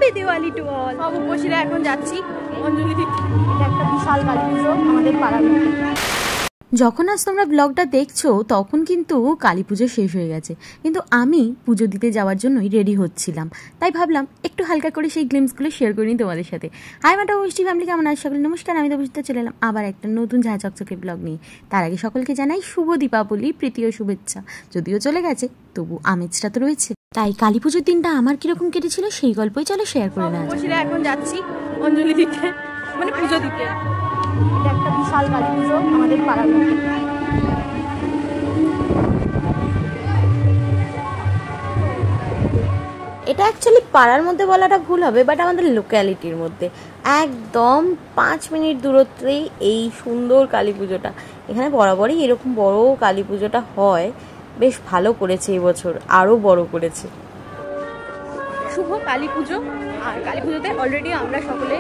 Happy Diwali to all. সব উপসীরা এখন যাচ্ছি অঞ্জলি দিতে। এটা একটা বিশাল কালী পুজো আমাদের পাড়ার মধ্যে। যখন আজ তোমরা ব্লগটা দেখছো তখন কিন্তু কালী পুজো শেষ হয়ে গেছে, কিন্তু আমি পুজো দিতে যাওয়ার জন্যই রেডি হচ্ছিলাম। তাই ভাবলাম একটু হালকা করে সেই গ্লিমসগুলো শেয়ার করি তোমাদের সাথে। হাই মাটা মিষ্টি ফ্যামিলি, কেমন আছো সকলে? নমস্কার, আমি তো বুঝতে চলে এলাম আবার একটা নতুন ঝাঁ চকচকে ব্লগ নিয়ে। তার আগে সকলকে জানাই শুভ দীপাবলি, প্রীতি ও শুভেচ্ছা। যদিও চলে গেছে তবু আমেজটা তো রয়েছে। তাই কালী পুজোর দিনটা আমার কিরকম কেটেছিল সেই গল্পই চলো শেয়ার করে নেওয়া যাক। এখন যাচ্ছি অঞ্জলি দিতে, মানে পুজো দিতে। এটা একটা বিশাল কালী পুজো আমাদের পাড়ার মধ্যে। এটা অ্যাকচুয়ালি পাড়ার মধ্যে বলাটা ভুল হবে, বাট আমাদের লোক্যালিটির মধ্যে একদম 5 মিনিট দূরত্বেই এই সুন্দর কালী পুজোটা। এখানে বরাবরই এরকম বড় কালী পুজোটা হয়, বেশ ভালো করেছে এবছর, আরও বড় করেছে। শুভ কালী পুজো। আর কালী পুজোতে অলরেডি আমরা সকলে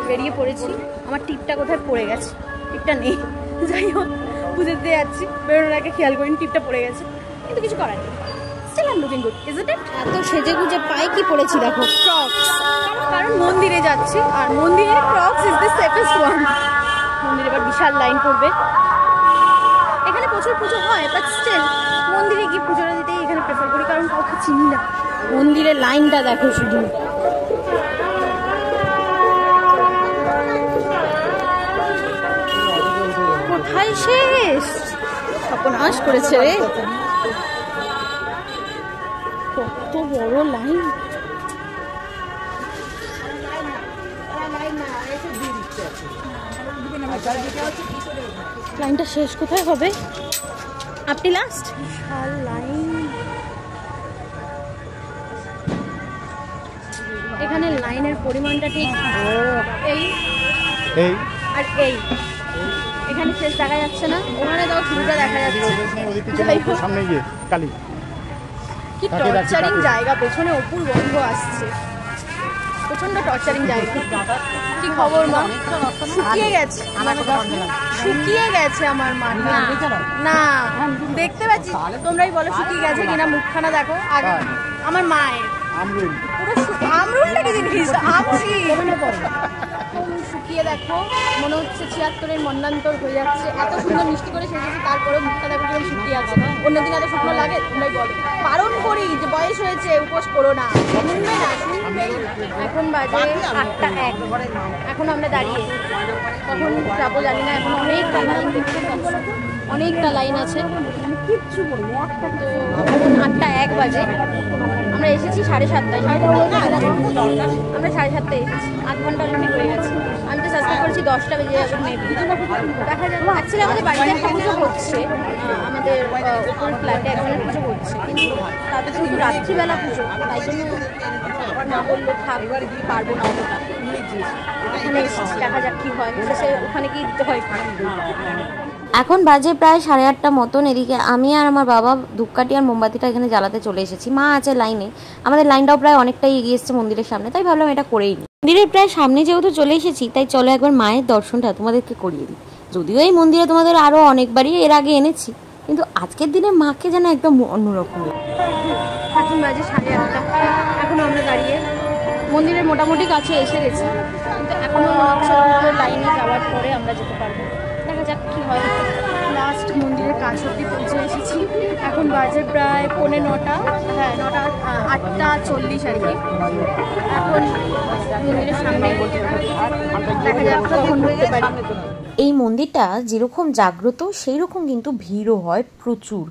বেরিয়ে পড়েছি। আমার টিপটা কোথায় পড়ে গেছে, টিপটা নেই। যাই হোক, পুজো দিতে যাচ্ছি, বেরোনোর আগে খেয়াল করিনি টিপটা পড়ে গেছে, কিন্তু কিছু করার নেই। এত সেজে গুজে পায়ে কি পড়েছি দেখো, ক্রক্স। কারণ মন্দিরে যাচ্ছি, আর মন্দিরে crooks is the safest one. মন্দিরে এবার বিশাল লাইন পড়বে। এখানে প্রচুর পুজো হয়, বাট স্টিল মন্দিরে গিয়ে পুজোটা দিতেই এখানে প্রেফার করি, কারণ কাউকে চিনি না। মন্দিরের লাইনটা দেখো শুধু। কোথায় শেষ, সর্বনাশ করেছে রে। কত বড় লাইন। লাইনটা শেষ কোথায় হবে? আপনি লাস্ট। বিশাল লাইন। এখানে লাইনের পরিমাণটা ঠিক এই আর এই। এখানে শেষ দেখা যাচ্ছে না, ওখানে তাও শুরুটা দেখা যাচ্ছে। সামনে গিয়ে কালী কি টর্চারিং জায়গা, পেছনে অপুর গন্ধ আসছে, প্রচন্ড টর্চারিং জায়গা। কি খবর মা? শুকিয়ে গেছে, শুকিয়ে গেছে আমার মা। না দেখতে পাচ্ছি, তোমরাই বলো শুকিয়ে গেছে কিনা, মুখখানা দেখো। আর আমার মায়ের আমরুলটা কি জিনিস, আমসি শুকিয়ে দেখো, মনে হচ্ছে 76-এর মন্নান্তর হয়ে যাচ্ছে। এত সুন্দর মিষ্টি করে সেজেছে, তারপরে মুখটা দেখো কিরকম শুকিয়ে আছে। অন্যদিন এত শুকনো লাগে? তোমরাই বলো। বারণ করি যে বয়স হয়েছে, উপোস করো না, শুনবে না, শুনবেই। এখন বাজে 8টা 1, এখন আমরা দাঁড়িয়ে, কখন যাবো জানি না। এখন অনেকটা লাইন, দেখতে পাচ্ছি অনেকটা লাইন আছে। কিচ্ছু বলি, তো এখন 8টা 1 বাজে। আমরা এসেছি 7:30টায়, আমরা 7:30টায় এসেছি। 8 ঘন্টা অলরেডি হয়ে গেছে। আমি তো সাবস্ক্রাইব করেছি 10টা বেজে যাবে মেবি, দেখা যাবে। অ্যাকচুয়ালি আমাদের বাড়িতে একটা পুজো হচ্ছে, আমাদের ওপর ফ্ল্যাটে একজনের পুজো হচ্ছে, কিন্তু তাদের কিন্তু রাত্রিবেলা পুজো, তাই জন্য না বললো থাক, পারবো না অতটা। এখানে এসেছি, দেখা যাক কী হয়, শেষে ওখানে কি দিতে হয়। এখন বাজে প্রায় 8:30টা মতন। এদিকে আমি আর আমার বাবা ধূপকাঠি আর মোমবাতিটা এখানে জ্বালাতে চলে এসেছি। মা আছে লাইনে, আমাদের লাইনটাও প্রায় অনেকটাই এগিয়ে এসেছে মন্দিরের সামনে, তাই ভাবলাম এটা করেই নিই। মন্দিরের প্রায় সামনে যেহেতু চলে এসেছি, তাই চলো একবার মায়ের দর্শনটা তোমাদেরকে করিয়ে দিই। যদিও এই মন্দিরে তোমাদের আরও অনেকবারই এর আগে এনেছি, কিন্তু আজকের দিনে মাকে যেন একদম অন্যরকম। এখন বাজে 8:30, এখন আমরা দাঁড়িয়ে মন্দিরের মোটামুটি কাছে এসে গেছি, কিন্তু এখনও মনে হচ্ছে লাইনে যাওয়ার পরে আমরা যেতে পারবো। দেখা যাক কী হয়। লাস্ট মন্দিরের কাছ অব্দি পৌঁছে এসেছি। এখন বাজে প্রায় 9:45, হ্যাঁ 8:40 আর কি। এখন মন্দিরের সামনে, দেখা যাক কখন ঢুকতে পারি। এই মন্দিরটা যেরকম জাগ্রত সেই রকম কিন্তু ভিড়ও হয় প্রচুর।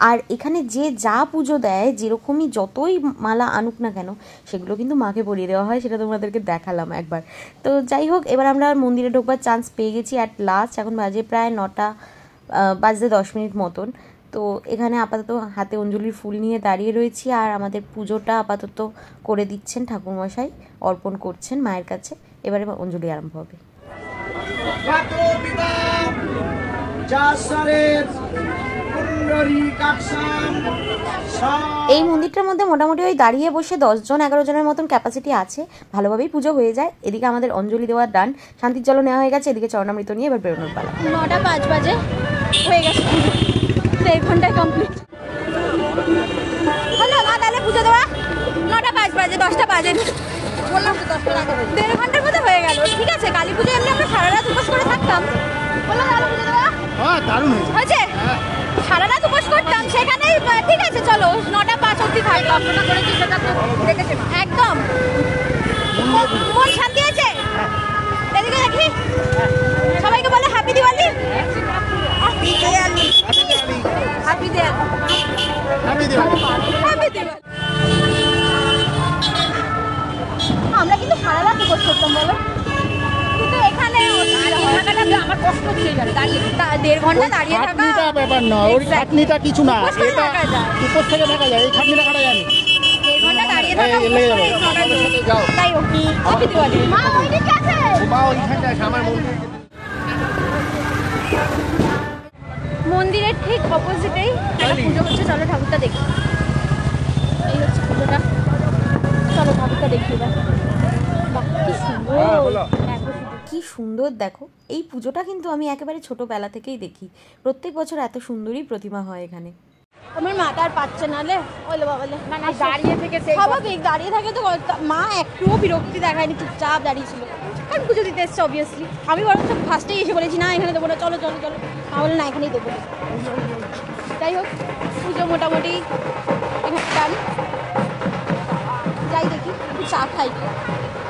আর এখানে যে যা পুজো দেয়, যেরকমই যতই মালা আনুক না কেন, সেগুলো কিন্তু মাকে পরিয়ে দেওয়া হয়, সেটা তোমাদেরকে দেখালাম একবার। তো যাই হোক, এবার আমরা মন্দিরে ঢোকবার চান্স পেয়ে গেছি অ্যাট লাস্ট। এখন বাজে প্রায় 9টা বাজতে 10 মিনিট মতন। তো এখানে আপাতত হাতে অঞ্জলির ফুল নিয়ে দাঁড়িয়ে রয়েছি, আর আমাদের পুজোটা আপাতত করে দিচ্ছেন ঠাকুরমশাই, অর্পণ করছেন মায়ের কাছে। এবারে অঞ্জলি আরম্ভ হবে। এই মন্দিরটার মধ্যে মোটামুটি ওই দাঁড়িয়ে বসে 10-11 জনের মতন ক্যাপাসিটি আছে, ভালোভাবেই পুজো হয়ে যায়। এদিকে আমাদের অঞ্জলি দেওয়ার ডান, শান্তির জল নেওয়া হয়ে গেছে, এদিকে চরণামৃত নিয়ে এবার বেরোনোর পালা। 9:05 বাজে হয়ে গেছে, 1 ঘন্টায় কমপ্লিট। হলো না তাহলে পুজো দেওয়া? 9:05 বাজে, 10টা বাজে। 1.5 ঘন্টার মধ্যে হয়ে গেল। ঠিক আছে, কালী পুজো এমনি আমরা সারা রাত উপোস করে থাকতাম। বলো ভালো পুজো দেওয়া হ্যাঁ, দারুণ হয়েছে। হয়েছে, সারা রাত উপোস করতাম সেখানে। ঠিক আছে, চলো 9টা 5 অব্দি থাকতাম। একদম মন শান্তি আছে। এদিকে দেখি, সবাইকে বলে happy Diwali. Happy Diwali, happy Diwali, happy Diwali. Happy Diwali. আমরা কিন্তু সারা রাত উপোস করতাম বলো, কিন্তু এখানে দাঁড়িয়ে থাকাটা আমার কষ্ট হচ্ছে। দাঁড়িয়ে 1.5 ঘন্টা দাঁড়িয়ে থাকা খাটনিটা ব্যাপার না, ওই খাটনিটা কিছু না, উপোস করে এটা থাকা যায়। উপোস থেকে থাকা যায়, এই খাটনিটা কাটা যায় না। 1.5 ঘন্টা দাঁড়িয়ে থাকা এই লেগে যাবে। যাও। তাই ওকে হ্যাপি দিওয়ালি। মা ওইদিকে আছে, মা ওইখানটা আছে, আমার মন্দির। মন্দিরের ঠিক অপোজিটেই একটা পুজো হচ্ছে। চলো ঠাকুরটা দেখি। এই হচ্ছে পুজোটা, চলো ঠাকুরটা দেখি এবার। বাহ, কি সুন্দর, দেখো শুধু। কি সুন্দর দেখো, এই পুজোটা কিন্তু আমি একেবারে ছোটবেলা থেকেই দেখি। প্রত্যেক বছর এত সুন্দরই প্রতিমা হয় এখানে। আমার মাথা আর পাচ্ছে না লে, ওলে বাবালে না দাঁড়িয়ে থেকে স্বাভাবিক, দাঁড়িয়ে থাকে তো। মা একটুও বিরক্তি দেখায়নি, চুপচাপ দাঁড়িয়ে ছিল। কারণ পুজো দিতে এসছে অবভিয়াসলি। আমি বরং ফার্স্টেই এসে বলেছি না এখানে দেবো না, চলো চলো চলো। মা বলে না এখানেই দেবো। যাই হোক, পুজো মোটামুটি এখানে ডান। যাই দেখি, একটু চা খাই,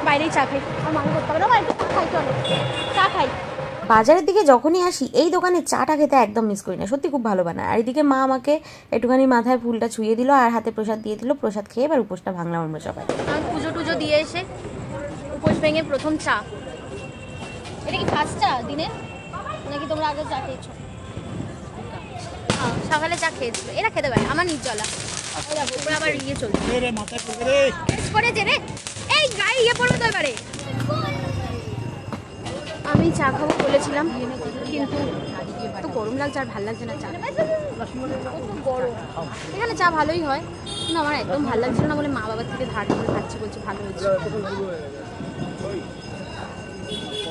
বাইরেই চা খাই। আর মাকে করতে হবে না, বাড়িতে চা খাই, চলো চা খাই। বাজারের দিকে যখনই আসি এই দোকানে চাটা খেতে একদম মিস করি না, সত্যি খুব ভালো বানায়। আর এদিকে মা আমাকে একটুখানি মাথায় ফুলটা ছুঁয়ে দিল আর হাতে প্রসাদ দিয়ে দিল। প্রসাদ খেয়ে এবার উপোসটা ভাঙলাম আমরা সবাই। আমি পুজো টুজো দিয়ে এসে উপোস ভেঙে প্রথম চা। এটা কি ফার্স্ট চা দিনে, নাকি তোমরা আগে চা খেয়েছো? সকালে চা খেয়েছিল, এরা খেতে পারে, আমার নির্জলা। উপরে আবার ইয়ে চলছে করেছে রে, এই গায়ে ইয়ে পড়বে তো এবারে। আমি চা খাবো বলেছিলাম, কিন্তু এত গরম লাগছে আর ভালো লাগছে না চা। প্রচুর গরম, এখানে চা ভালোই হয় কিন্তু আমার একদম ভালো লাগছিল না বলে মা বাবার থেকে ধার করে খাচ্ছি, বলছে ভালো হয়েছে,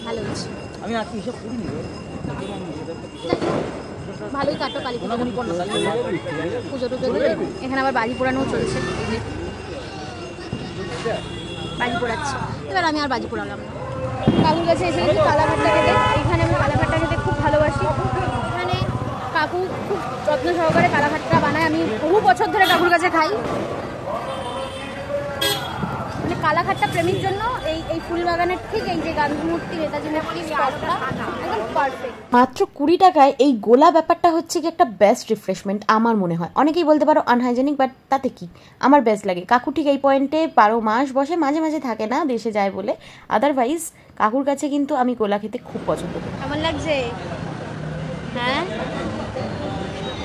ভালো হয়েছে। আমি আজকে হিসাব করিনি। ভালোই কাটো কালী পুজো টুজো দিয়ে। এখানে আবার বাজি পোড়ানোও চলছে, বাজি পোড়াচ্ছে। এবার আমি আর বাজি পোড়ালাম না। কাকুর কাছে এসে গেছি কালাঘাটটা খেতে। এখানে আমি কালাঘাটটা খেতে খুব ভালোবাসি। এখানে কাকু খুব যত্ন সহকারে কালাঘাটটা বানায়। আমি বহু বছর ধরে কাকুর কাছে খাই। মানে কালাঘাটটা প্রেমীর জন্য এই ফুল বাগানের ঠিক এই যে গান্ধী মূর্তি, নেতাজি মূর্তি স্পটটা একদম পারফেক্ট। মাত্র 20 টাকায় এই গোলা ব্যাপারটা হচ্ছে কি একটা বেস্ট রিফ্রেশমেন্ট আমার মনে হয়। অনেকেই বলতে পারো আনহাইজেনিক, বাট তাতে কি, আমার বেস্ট লাগে। কাকু ঠিক এই পয়েন্টে 12 মাস বসে, মাঝে মাঝে থাকে না, দেশে যায় বলে। আদারওয়াইজ কাকুর কাছে কিন্তু আমি গোলা খেতে খুব পছন্দ করি। কেমন লাগছে? হ্যাঁ,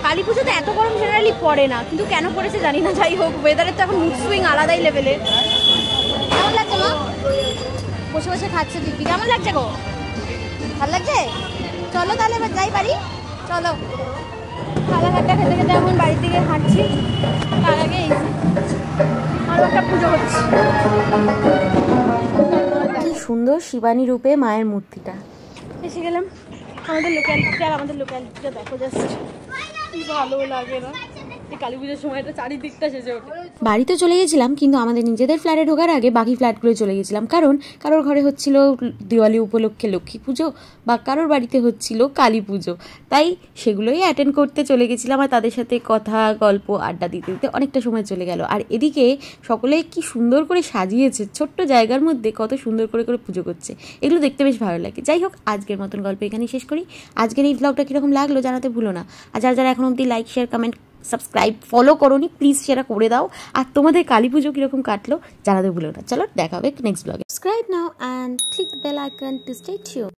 কালী পুজোতে এত গরম জেনারেলি পড়ে না, কিন্তু কেন পড়েছে জানি না। যাই হোক, ওয়েদারের তো এখন মুড সুইং আলাদাই লেভেলের। কেমন লাগছে মা? বসে বসে খাচ্ছে দিদি, কেমন লাগছে গো? ভালো লাগছে? চলো তাহলে এবার যাই বাড়ি, চলো। কালাঘাটটা খেতে খেতে এখন বাড়ির দিকে হাঁটছি। তার আগে আরও একটা পুজো হচ্ছে। কি সুন্দর শিবানী রূপে মায়ের মূর্তিটা। এসে গেলাম আমাদের লোকালিটি। আর আমাদের লোকালিটিটা দেখো জাস্ট, ভালো লাগে না? এই কালী পুজোর সময়টা চারিদিকটা সেজে ওঠে। বাড়িতে চলে গেছিলাম, কিন্তু আমাদের নিজেদের ফ্ল্যাটে ঢোকার আগে বাকি ফ্ল্যাটগুলো চলে গেছিলাম। কারণ কারোর ঘরে হচ্ছিল দিওয়ালি উপলক্ষে লক্ষ্মী পুজো, বা কারোর বাড়িতে হচ্ছিল কালী পুজো, তাই সেগুলোই অ্যাটেন্ড করতে চলে গেছিলাম। আর তাদের সাথে কথা গল্প আড্ডা দিতে দিতে অনেকটা সময় চলে গেল। আর এদিকে সকলে কি সুন্দর করে সাজিয়েছে, ছোট্ট জায়গার মধ্যে কত সুন্দর করে করে পুজো করছে, এগুলো দেখতে বেশ ভালো লাগে। যাই হোক, আজকের মতন গল্প এখানেই শেষ করি। আজকের এই ব্লগটা কীরকম লাগলো জানাতে ভুলো না। আর যারা যারা এখন অবধি like share comment subscribe follow করোনি, প্লিজ সেটা করে দাও। আর তোমাদের কালী পুজো কীরকম কাটলো জানাতে ভুলো না। চলো দেখা হবে নেক্সট ব্লগে। Subscribe now and click the bell icon to stay tuned.